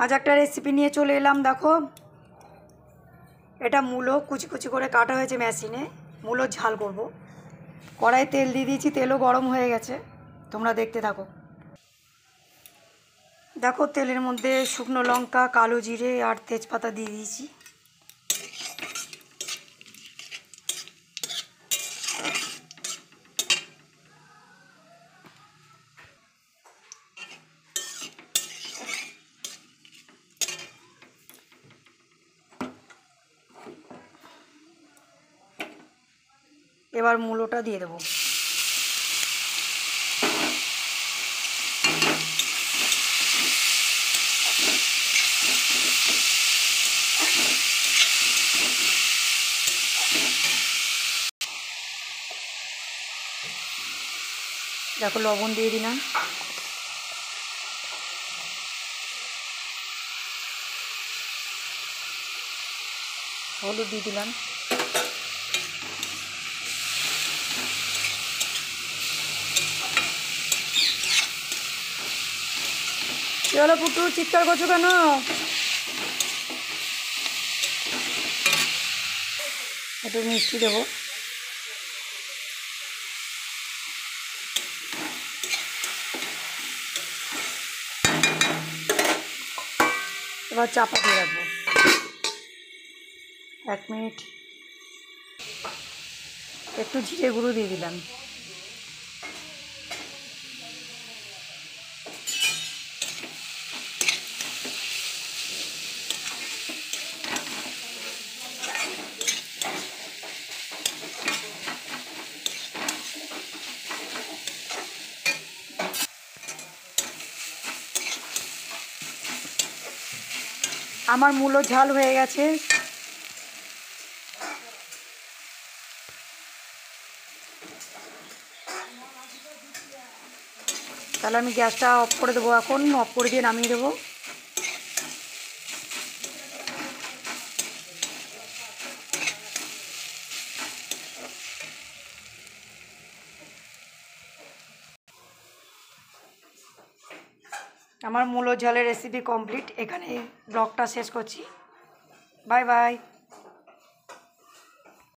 আজ একটা রেসিপি নিয়ে চলে এলাম। দেখো, এটা মূলো কুচি কুচি করে কাটা হয়েছে মেশিনে। মূলোর ঝাল করব। কড়াই তেল দিয়ে দিয়েছি, তেলও গরম হয়ে গেছে, তোমরা দেখতে থাকো। দেখো, তেলের মধ্যে শুকনো লঙ্কা, কালো জিরে আর তেজপাতা দিয়ে দিয়েছি। এবার মূলোটা দিয়ে দেবো। দেখো, লবণ দিয়ে দিলাম, হলুদ দিয়ে দিলাম, কি হলো পুটু, চিৎকার করছো কেন? একটু মিষ্টি দেবো। এবার চাপা দিয়ে রাখবো 1 মিনিট। একটু জিরে গুঁড়ো দিয়ে দিলাম। আমার মূলো ঝাল হয়ে গেছে। তাহলে আমি গ্যাসটা অফ করে দেবো, এখন অফ করে দিয়ে নামিয়ে দেবো। আমার মূলো ঝালের রেসিপি কমপ্লিট। এখানে ব্লগটা শেষ করছি। Bye bye.